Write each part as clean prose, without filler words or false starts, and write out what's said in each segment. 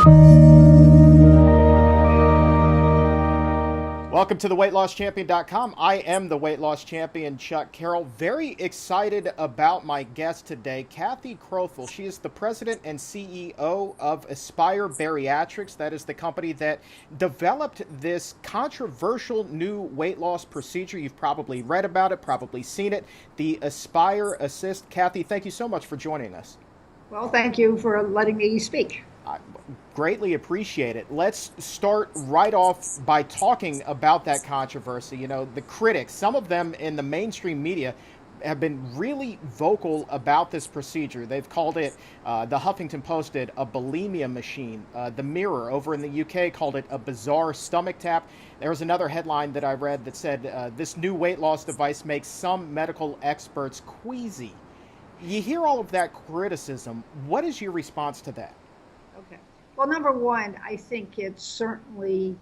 Welcome to the WeightLossChampion.com. I am the Weight Loss Champion, Chuck Carroll. Very excited about my guest today, Kathy Crothall. She is the president and CEO of Aspire Bariatrics. That is the company that developed this controversial new weight loss procedure. You've probably read about it, probably seen it, the AspireAssist. Kathy, thank you so much for joining us. Well, thank you for letting me speak. I greatly appreciate it. Let's start right off by talking about that controversy. You know, the critics, some of them in the mainstream media, have been really vocal about this procedure. They've called it, the Huffington Post did, a bulimia machine. The Mirror over in the UK called it a bizarre stomach tap. There was another headline that I read that said, this new weight loss device makes some medical experts queasy. You hear all of that criticism. What is your response to that? Okay. Well, number one, I think it's certainly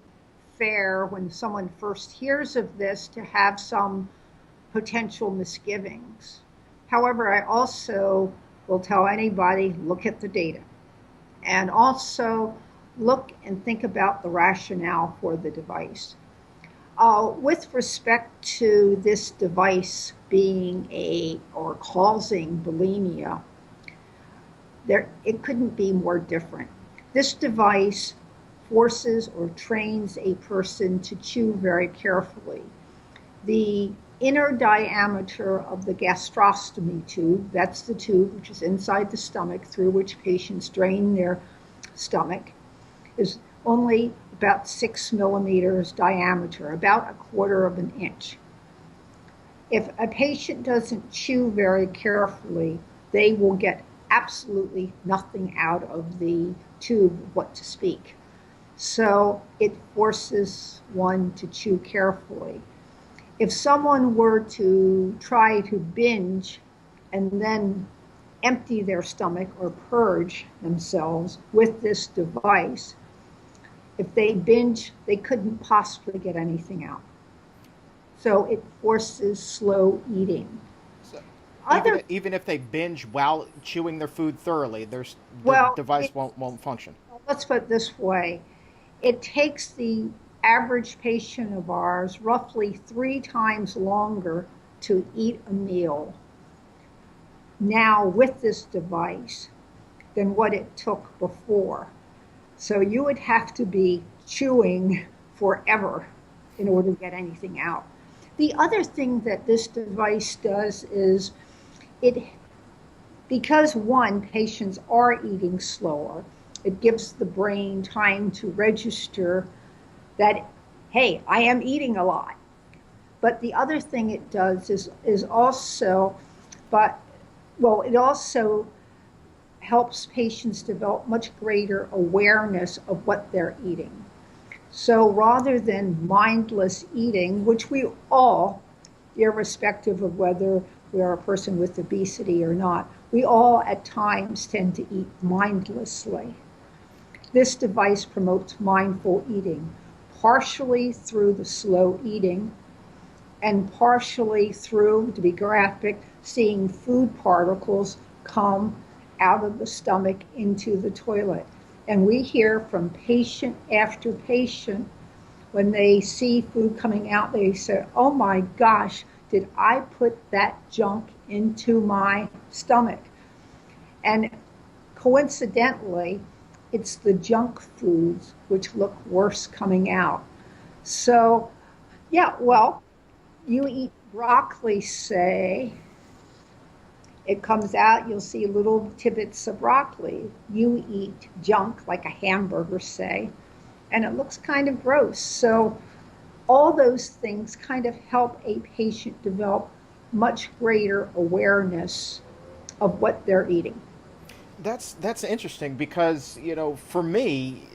fair when someone first hears of this to have some potential misgivings. However, I also will tell anybody, look at the data. And also look and think about the rationale for the device. With respect to this device being or causing bulimia, it couldn't be more different. This device forces or trains a person to chew very carefully. The inner diameter of the gastrostomy tube, that's the tube which is inside the stomach through which patients drain their stomach, is only about 6 millimeters diameter, about 1/4 of an inch. If a patient doesn't chew very carefully, they will get absolutely nothing out of the tube, what to speak. So it forces one to chew carefully. If someone were to try to binge and then empty their stomach or purge themselves with this device, if they binge, they couldn't possibly get anything out. So it forces slow eating. Even if they binge while chewing their food thoroughly, the device won't function. Let's put it this way. It takes the average patient of ours roughly 3 times longer to eat a meal now with this device than what it took before. So you would have to be chewing forever in order to get anything out. The other thing that this device does is because one, patients are eating slower, it gives the brain time to register that, hey, I am eating a lot. But the other thing it does is also, it also helps patients develop much greater awareness of what they're eating. So rather than mindless eating, which we all, irrespective of whether we are a person with obesity or not, we all at times tend to eat mindlessly. This device promotes mindful eating, partially through the slow eating and partially through, to be graphic, seeing food particles come out of the stomach into the toilet. And we hear from patient after patient, when they see food coming out, they say, oh my gosh, did I put that junk into my stomach? And coincidentally, it's the junk foods which look worse coming out. So, yeah, well, you eat broccoli, say, it comes out, you'll see little tidbits of broccoli. You eat junk, like a hamburger, say, and it looks kind of gross. So all those things kind of help a patient develop much greater awareness of what they're eating. That's interesting because, you know, for me,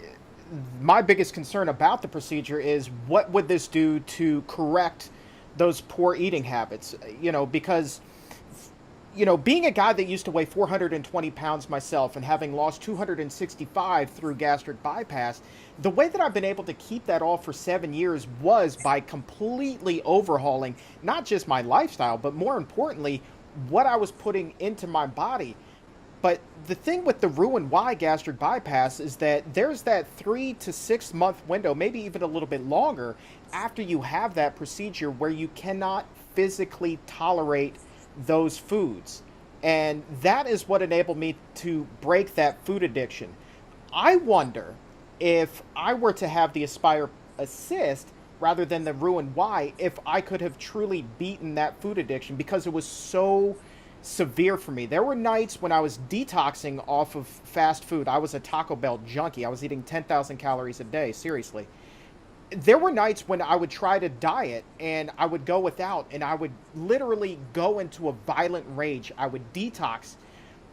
my biggest concern about the procedure is what would this do to correct those poor eating habits? You know, because, you know, being a guy that used to weigh 420 pounds myself and having lost 265 through gastric bypass, the way that I've been able to keep that off for 7 years was by completely overhauling not just my lifestyle, but more importantly, what I was putting into my body. But the thing with the Roux-en-Y gastric bypass is that there's that 3 to 6 month window, maybe even a little bit longer, after you have that procedure where you cannot physically tolerate those foods. And that is what enabled me to break that food addiction. I wonder if I were to have the Aspire Assist rather than the Roux-en-Y, if I could have truly beaten that food addiction because it was so severe for me. There were nights when I was detoxing off of fast food. I was a Taco Bell junkie. I was eating 10,000 calories a day, seriously. There were nights when I would try to diet and I would go without and I would literally go into a violent rage. I would detox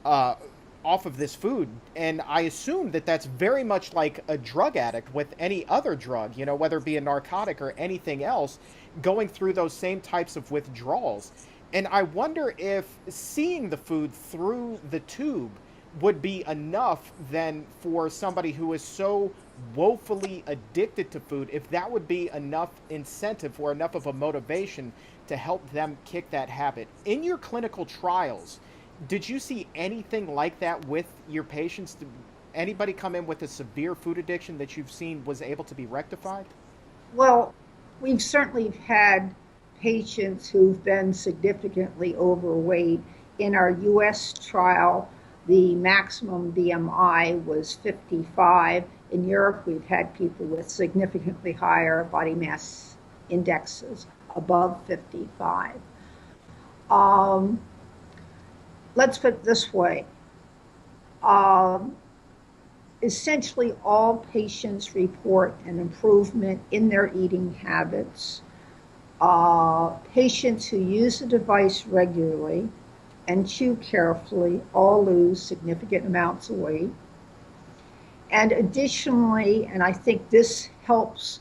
uh, off of this food. And I assume that that's very much like a drug addict with any other drug, you know, whether it be a narcotic or anything else, going through those same types of withdrawals. And I wonder if seeing the food through the tube would be enough then for somebody who is so woefully addicted to food, if that would be enough incentive or enough of a motivation to help them kick that habit. In your clinical trials, did you see anything like that with your patients? Did anybody come in with a severe food addiction that you've seen was able to be rectified? Well, we've certainly had patients who've been significantly overweight. In our US trial, the maximum BMI was 55. In Europe, we've had people with significantly higher body mass indexes above 55. Let's put it this way. Essentially, all patients report an improvement in their eating habits. Patients who use the device regularly and chew carefully all lose significant amounts of weight. And additionally, and I think this helps,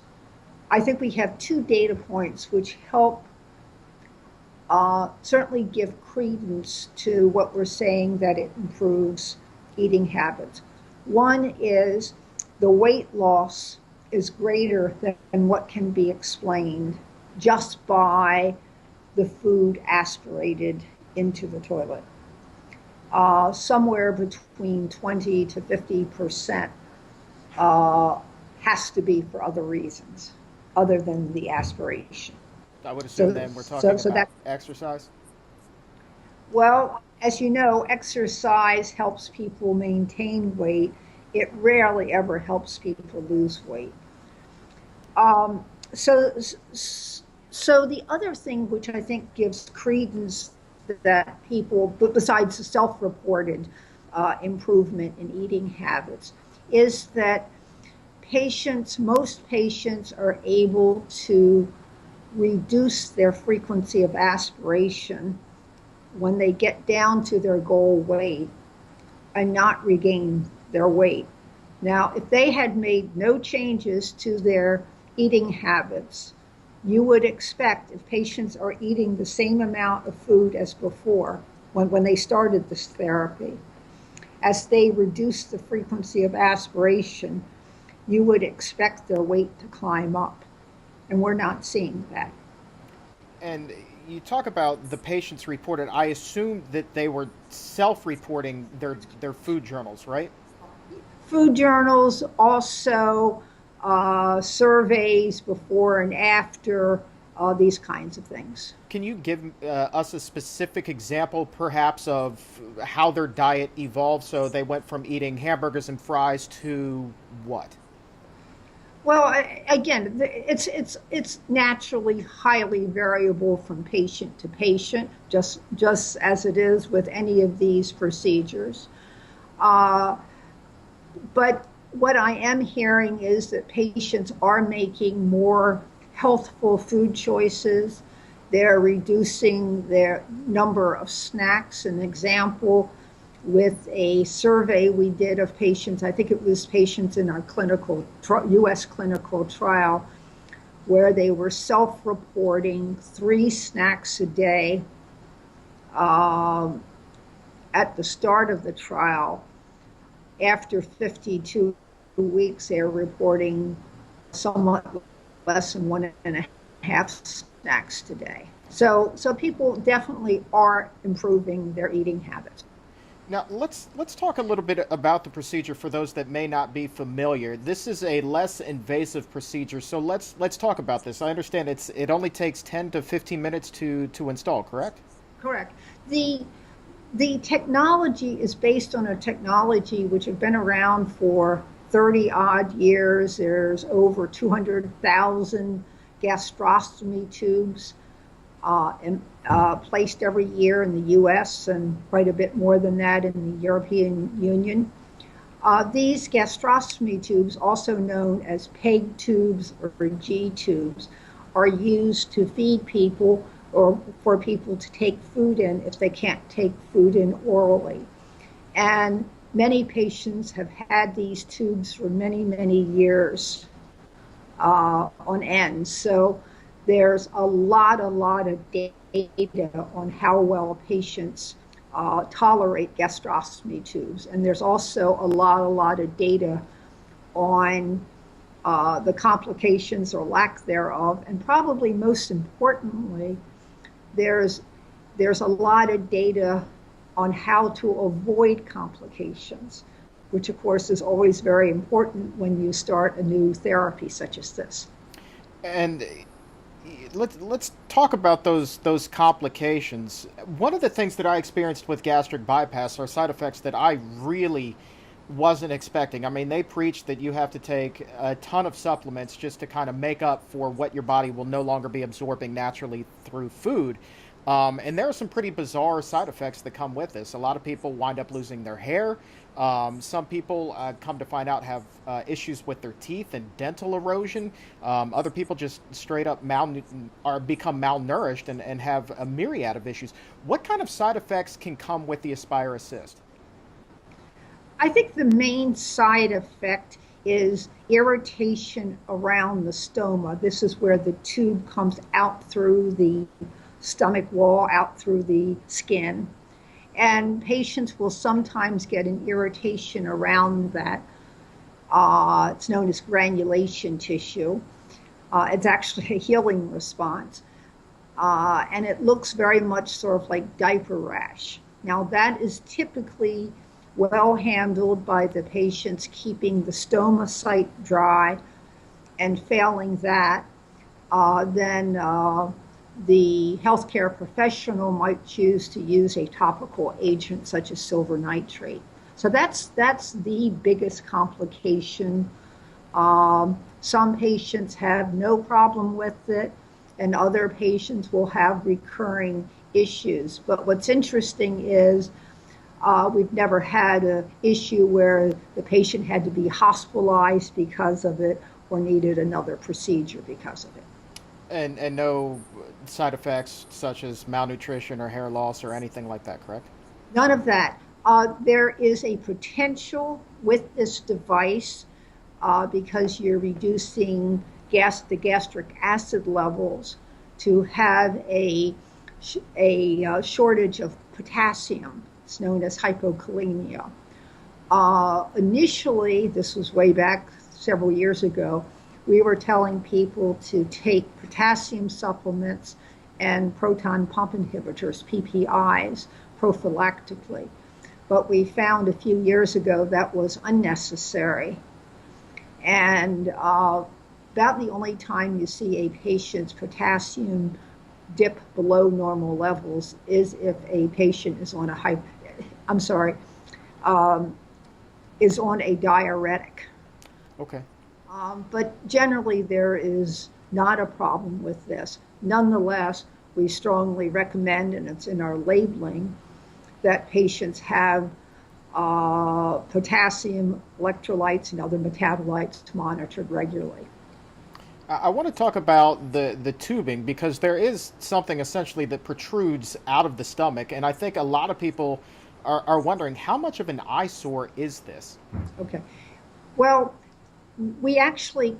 I think we have two data points which help certainly give credence to what we're saying that it improves eating habits. One is the weight loss is greater than what can be explained just by the food aspirated into the toilet. Somewhere between 20 to 50% has to be for other reasons other than the aspiration. I would assume then we're talking about that, exercise. well, as you know, exercise helps people maintain weight. It rarely ever helps people lose weight. Um, so, so the other thing which I think gives credence that people, besides the self-reported improvement in eating habits, is that most patients are able to reduce their frequency of aspiration when they get down to their goal weight and not regain their weight. Now, if they had made no changes to their eating habits, you would expect if patients are eating the same amount of food as before, when they started this therapy, as they reduce the frequency of aspiration, you would expect their weight to climb up. And we're not seeing that. And you talk about the patients reported. I assume that they were self-reporting their food journals, right? Food journals, also surveys before and after, these kinds of things. Can you give us a specific example, perhaps, of how their diet evolved? So they went from eating hamburgers and fries to what? Well, again, it's naturally highly variable from patient to patient, just as it is with any of these procedures. But what I am hearing is that patients are making more healthful food choices. They're reducing their number of snacks. An example, with a survey we did of patients, I think it was patients in our US clinical trial, where they were self-reporting 3 snacks a day at the start of the trial. After 52 weeks, they're reporting somewhat less than 1.5 snacks today. So people definitely are improving their eating habits. Now let's talk a little bit about the procedure for those that may not be familiar. This is a less invasive procedure, so let's talk about this. I understand it only takes 10 to 15 minutes to install, correct? Correct. The the technology is based on a technology which have been around for 30 odd years. There's over 200,000 gastrostomy tubes placed every year in the US and quite a bit more than that in the European Union. These gastrostomy tubes, also known as PEG tubes or G tubes, are used to feed people or for people to take food in if they can't take food in orally. And many patients have had these tubes for many, many years on end. So there's a lot of data on how well patients tolerate gastrostomy tubes. And there's also a lot of data on the complications or lack thereof. And probably most importantly, there's a lot of data on how to avoid complications, which of course is always very important when you start a new therapy such as this. And let's talk about those complications. One of the things that I experienced with gastric bypass are side effects that I really wasn't expecting. I mean, they preach that you have to take a ton of supplements just to kind of make up for what your body will no longer be absorbing naturally through food. And there are some pretty bizarre side effects that come with this. A lot of people wind up losing their hair. Some people come to find out have issues with their teeth and dental erosion. Other people just straight up or become malnourished and have a myriad of issues. What kind of side effects can come with the Aspire Assist? I think the main side effect is irritation around the stoma. This is where the tube comes out through the stomach wall, out through the skin. And patients will sometimes get an irritation around that. It's known as granulation tissue. It's actually a healing response. And it looks very much sort of like diaper rash. Now, that is typically well handled by the patients keeping the stoma site dry, and failing that, then the healthcare professional might choose to use a topical agent such as silver nitrate. So that's the biggest complication. Some patients have no problem with it, and other patients will have recurring issues. But what's interesting is we've never had an issue where the patient had to be hospitalized because of it or needed another procedure because of it. And no side effects such as malnutrition or hair loss or anything like that, correct? None of that. There is a potential with this device because you're reducing the gastric acid levels to have a shortage of potassium. It's known as hypokalemia. Initially, this was way back several years ago, we were telling people to take potassium supplements and proton pump inhibitors, PPIs, prophylactically. But we found a few years ago that was unnecessary. And about the only time you see a patient's potassium dip below normal levels is if a patient is on is on a diuretic. Okay. But generally, there is not a problem with this. Nonetheless, we strongly recommend, and it's in our labeling, that patients have potassium electrolytes and other metabolites monitored regularly. I want to talk about the tubing because there is something essentially that protrudes out of the stomach, and I think a lot of people are wondering how much of an eyesore is this? Okay. Well, we actually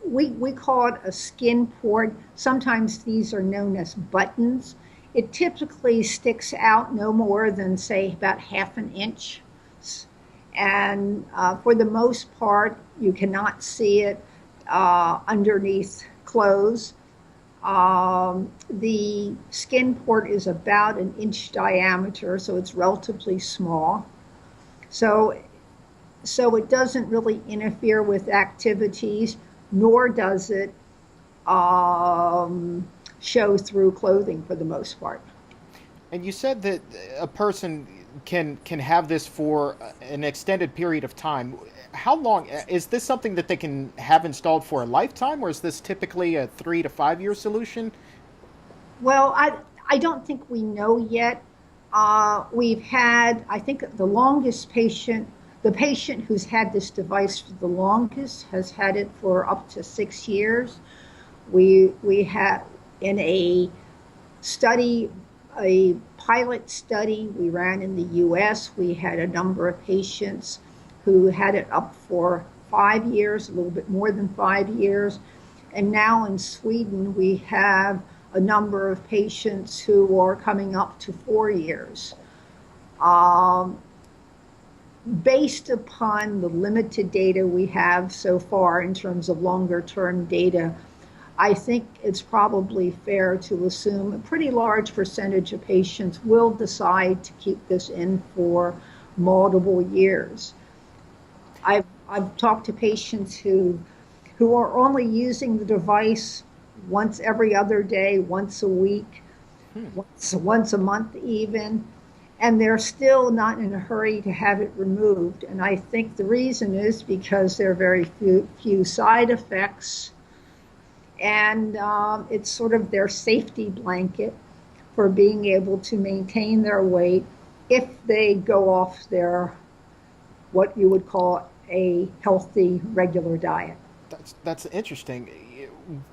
we call it a skin port. Sometimes these are known as buttons. It typically sticks out no more than, say, about half an inch. And for the most part, you cannot see it underneath clothes. The skin port is about an inch diameter, so it's relatively small. So, so it doesn't really interfere with activities, nor does it um, show through clothing for the most part. And you said that a person can have this for an extended period of time. How long is this something that they can have installed for a lifetime, or is this typically a 3 to 5 year solution? Well, I don't think we know yet. We've had, I think the patient who's had this device for the longest has had it for up to 6 years. We had in a study, a pilot study we ran in the US, we had a number of patients who had it up for 5 years, a little bit more than 5 years. And now in Sweden, we have a number of patients who are coming up to 4 years. Um, Based upon the limited data we have so far in terms of longer term data, I think it's probably fair to assume a pretty large percentage of patients will decide to keep this in for multiple years. I've talked to patients who are only using the device once every other day, once a week, once a month even, and they're still not in a hurry to have it removed. And I think the reason is because there are very few side effects, and it's sort of their safety blanket for being able to maintain their weight if they go off their what you would call a healthy regular diet. That's interesting.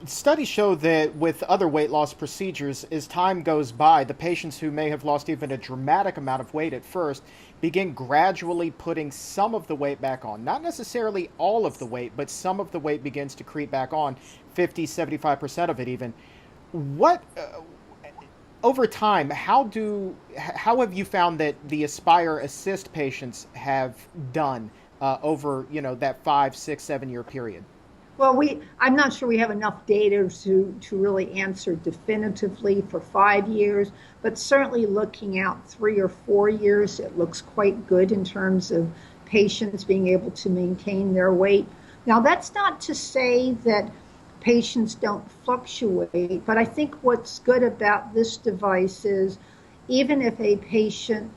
Studies show that with other weight loss procedures, as time goes by, the patients who may have lost even a dramatic amount of weight at first begin gradually putting some of the weight back on. Not necessarily all of the weight, but some of the weight begins to creep back on, 50, 75% of it even. What over time, how have you found that the Aspire Assist patients have done over, that 5, 6, 7 year period? Well, I'm not sure we have enough data to really answer definitively for 5 years, but certainly looking out 3 or 4 years, it looks quite good in terms of patients being able to maintain their weight. Now, that's not to say that patients don't fluctuate, but I think what's good about this device is even if a patient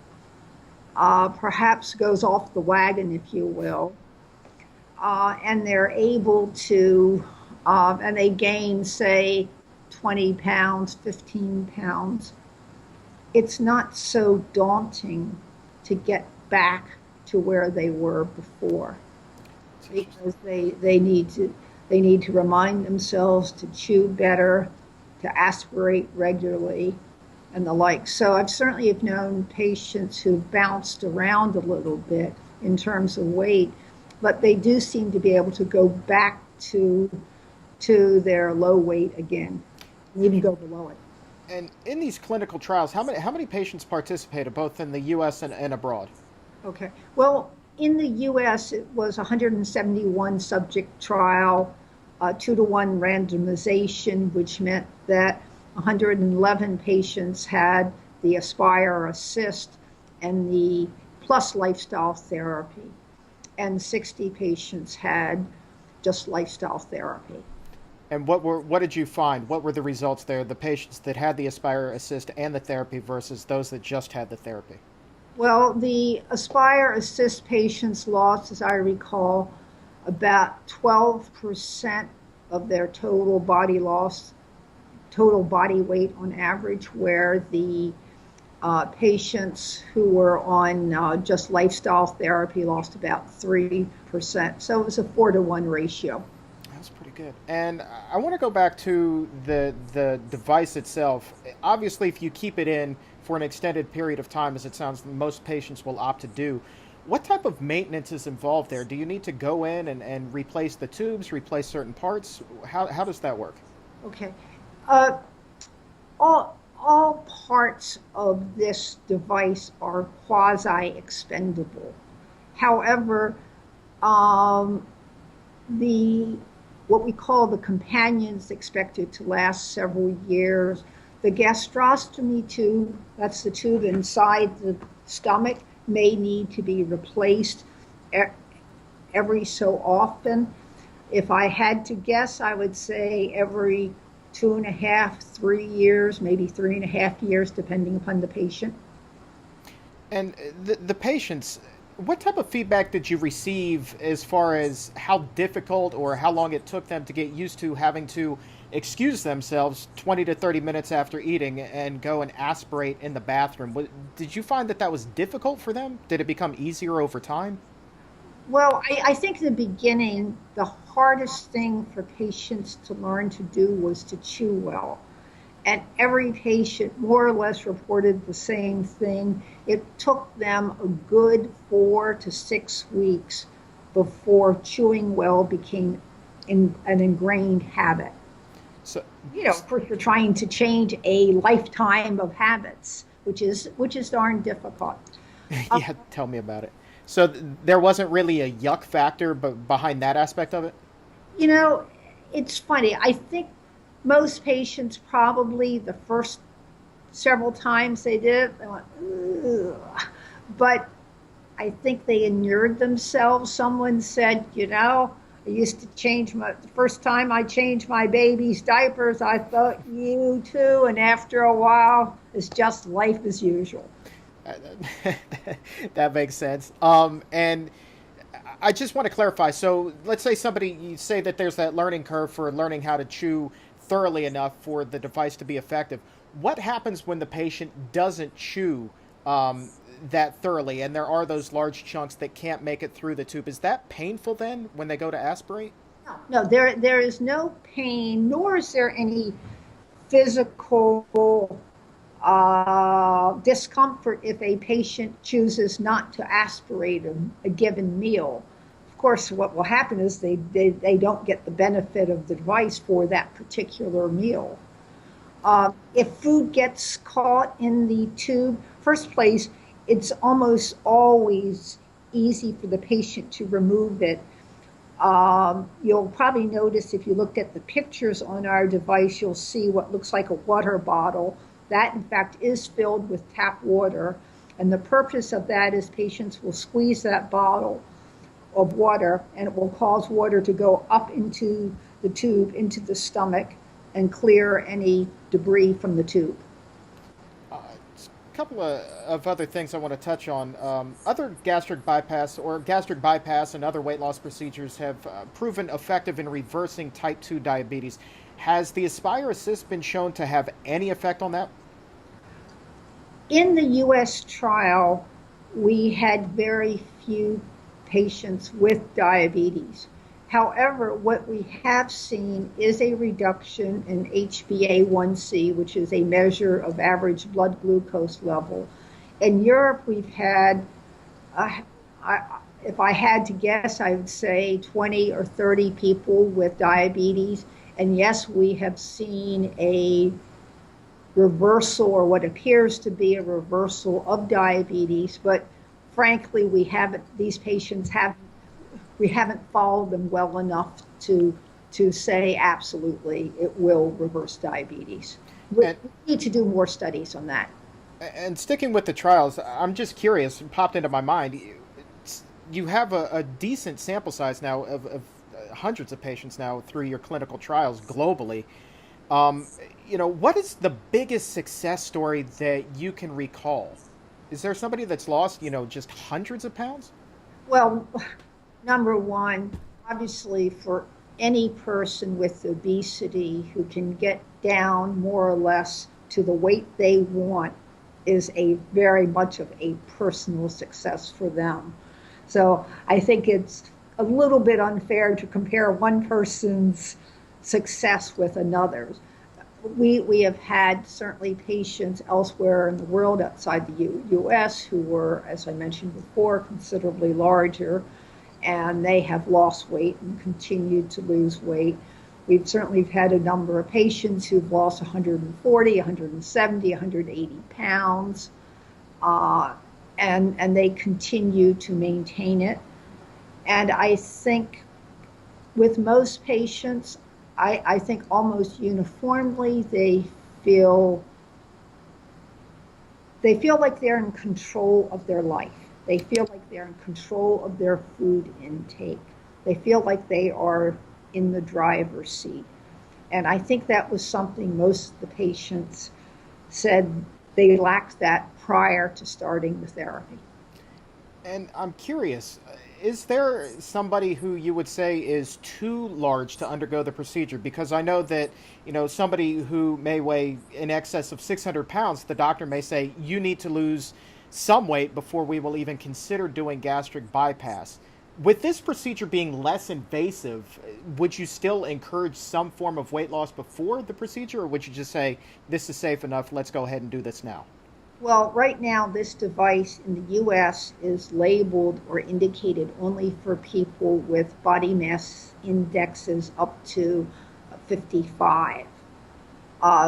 perhaps goes off the wagon, if you will, and they're able to, and they gain, say, 20 pounds, 15 pounds, it's not so daunting to get back to where they were before because they need to remind themselves to chew better, to aspirate regularly, and the like. So I've certainly have known patients who've bounced around a little bit in terms of weight, but they do seem to be able to go back to their low weight again, and even go below it. And in these clinical trials, how many patients participated both in the U.S. and abroad? Okay. Well, in the US, it was 171 subject trial, 2-to-1 randomization, which meant that 111 patients had the Aspire Assist and the plus lifestyle therapy, and 60 patients had just lifestyle therapy. And what did you find? What were the results there? The patients that had the Aspire Assist and the therapy versus those that just had the therapy? Well, the Aspire Assist patients lost, as I recall, about 12% of their total body weight on average, where the patients who were on just lifestyle therapy lost about 3%. So it was a 4-to-1 ratio. That's pretty good. And I want to go back to the device itself. Obviously, if you keep it in for an extended period of time, as it sounds most patients will opt to do, what type of maintenance is involved there? Do you need to go in and replace the tubes, replace certain parts? How does that work? Okay. Uh, all parts of this device are quasi expendable. However, the what we call the companions expected to last several years. The gastrostomy tube, that's the tube inside the stomach, may need to be replaced every so often. If I had to guess, I would say every 2.5, 3 years, maybe 3.5 years, depending upon the patient. And the patients, what type of feedback did you receive as far as how difficult or how long it took them to get used to having to excuse themselves 20 to 30 minutes after eating and go and aspirate in the bathroom? Did you find that that was difficult for them? Did it become easier over time? Well, I think in the beginning, the hardest thing for patients to learn to do was to chew well. And every patient more or less reported the same thing. It took them a good 4 to 6 weeks before chewing well became an ingrained habit. So, Of course, you're trying to change a lifetime of habits, which is darn difficult. Um, yeah, tell me about it. So there wasn't really a yuck factor, but behind that aspect of it. you know, it's funny. I think most patients probably the first several times they did it, they went, ugh. But I think they inured themselves. Someone said, I used to the first time I changed my baby's diapers, I thought you too. And after a while, it's just life as usual. That makes sense. And I just want to clarify. So let's say you say that there's that learning curve for learning how to chew thoroughly enough for the device to be effective. What happens when the patient doesn't chew that thoroughly and there are those large chunks that can't make it through the tube? Is that painful then when they go to aspirate? No, there is no pain, nor is there any physical discomfort if a patient chooses not to aspirate a given meal. Of course, what will happen is they don't get the benefit of the device for that particular meal. If food gets caught in the tube, first place, it's almost always easy for the patient to remove it. You'll probably notice if you looked at the pictures on our device, you'll see what looks like a water bottle. That, in fact, is filled with tap water. And the purpose of that is patients will squeeze that bottle of water, and it will cause water to go up into the tube, into the stomach, and clear any debris from the tube. Uh, a couple of other things I want to touch on. Other gastric bypass and other weight loss procedures have proven effective in reversing type 2 diabetes. Has the AspireAssist been shown to have any effect on that? In the US trial, we had very few patients with diabetes. However, what we have seen is a reduction in HbA1c, which is a measure of average blood glucose level. In Europe, we've had, if I had to guess, I would say 20 or 30 people with diabetes. And yes, we have seen a reversal, or what appears to be a reversal of diabetes, but frankly, we haven't followed them well enough to say absolutely it will reverse diabetes. We need to do more studies on that. And sticking with the trials, I'm just curious, it popped into my mind. You have a decent sample size now of hundreds of patients now through your clinical trials globally. What is the biggest success story that you can recall? Is there somebody that's lost, just hundreds of pounds? Well, number one, obviously, for any person with obesity who can get down more or less to the weight they want is a very much of a personal success for them. So I think it's a little bit unfair to compare one person's success with another's. We have had certainly patients elsewhere in the world outside the US who were, as I mentioned before, considerably larger, and they have lost weight and continued to lose weight. We've certainly had a number of patients who've lost 140, 170, 180 pounds, and they continue to maintain it. And I think With most patients, I think almost uniformly feel they feel like they're in control of their life. They feel like they're in control of their food intake. They feel like they are in the driver's seat. And I think that was something most of the patients said they lacked that prior to starting the therapy. And I'm curious, is there somebody who you would say is too large to undergo the procedure? Because I know that, somebody who may weigh in excess of 600 pounds, the doctor may say, you need to lose some weight before we will even consider doing gastric bypass. With this procedure being less invasive, would you still encourage some form of weight loss before the procedure, or would you just say, this is safe enough, let's go ahead and do this now? Well, right now, this device in the US is labeled or indicated only for people with body mass indexes up to 55.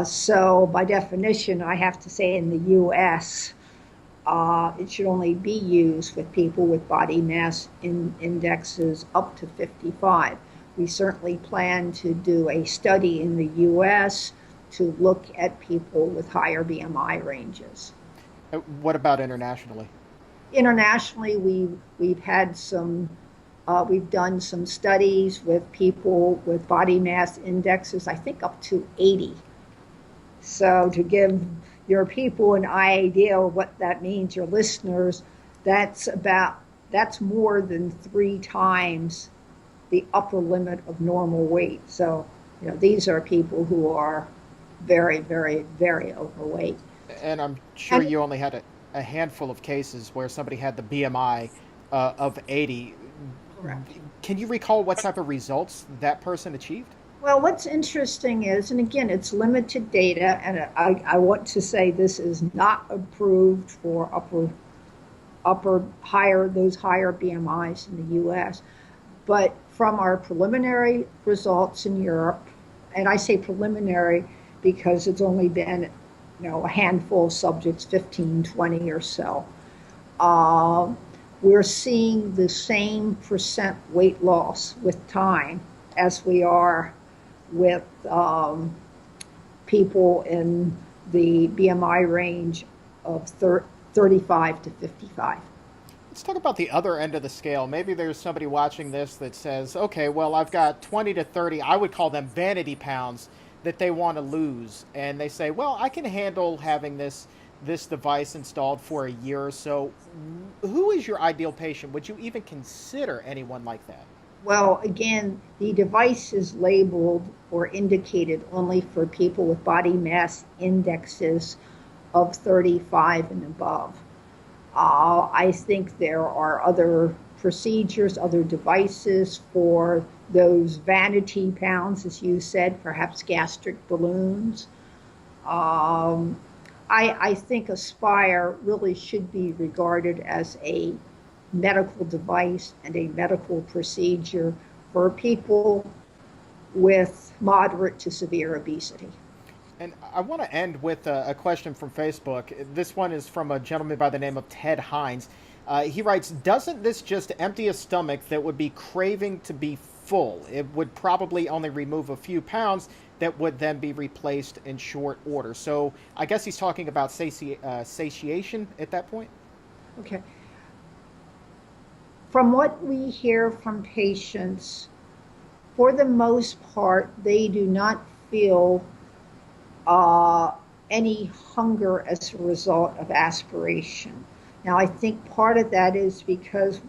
So, by definition, I have to say in the US, it should only be used with people with body mass indexes up to 55. We certainly plan to do a study in the US to look at people with higher BMI ranges. What about internationally? Internationally, we've had some we've done some studies with people with body mass indexes, I think up to 80. So to give your people an idea of what that means, your listeners, that's more than 3 times the upper limit of normal weight. So, these are people who are very, very, very overweight. And I'm sure And you only had a handful of cases where somebody had the BMI of 80. correct. Can you recall what type of results that person achieved? Well, what's interesting is, and again, it's limited data, and I want to say this is not approved for those higher BMIs in the US, but from our preliminary results in Europe, and I say preliminary because it's only been, a handful of subjects, 15, 20 or so. We're seeing the same percent weight loss with time as we are with people in the BMI range of 35 to 55. Let's talk about the other end of the scale. Maybe there's somebody watching this that says, okay, well, I've got 20 to 30, I would call them vanity pounds, that they want to lose. And they say, well, I can handle having this device installed for a year or so. Who is your ideal patient? Would you even consider anyone like that? Well, again, the device is labeled or indicated only for people with body mass indexes of 35 and above. I think there are other procedures, other devices for those vanity pounds, as you said, perhaps gastric balloons. I think Aspire really should be regarded as a medical device and a medical procedure for people with moderate to severe obesity. And I want to end with a question from Facebook. This one is from a gentleman by the name of Ted Hines. He writes, doesn't this just empty a stomach that would be craving to be full? It would probably only remove a few pounds that would then be replaced in short order. So I guess he's talking about satiation at that point. Okay. From what we hear from patients, for the most part, they do not feel any hunger as a result of aspiration. Now, I think part of that is because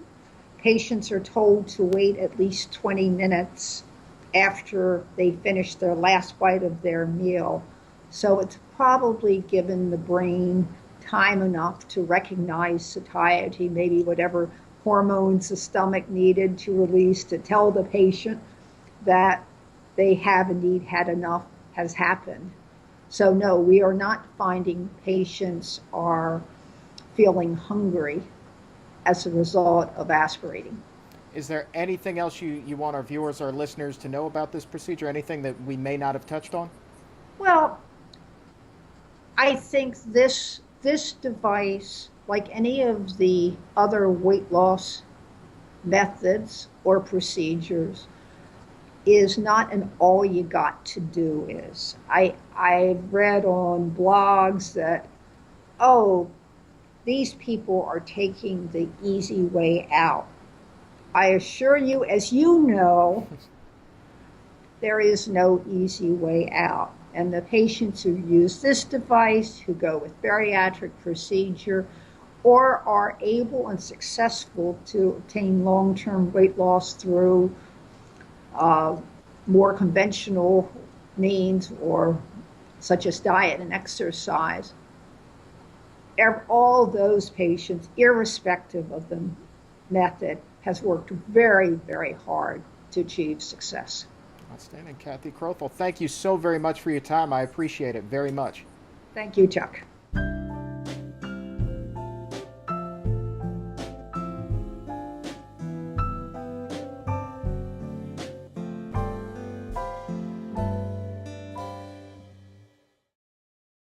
patients are told to wait at least 20 minutes after they finish their last bite of their meal. So it's probably given the brain time enough to recognize satiety, maybe whatever hormones the stomach needed to release to tell the patient that they have indeed had enough has happened. So no, we are not finding patients are feeling hungry as a result of aspirating. Is there anything else you want our viewers or listeners to know about this procedure? Anything that we may not have touched on? Well, I think this device, like any of the other weight loss methods or procedures, is not an all you got to do is. I've read on blogs that, oh, these people are taking the easy way out. I assure you, as you know, there is no easy way out. And the patients who use this device, who go with bariatric procedure, or are able and successful to obtain long-term weight loss through more conventional means, or such as diet and exercise, all those patients, irrespective of the method, has worked very, very hard to achieve success. Outstanding. Kathy Crothall, thank you so very much for your time. I appreciate it very much. Thank you, Chuck.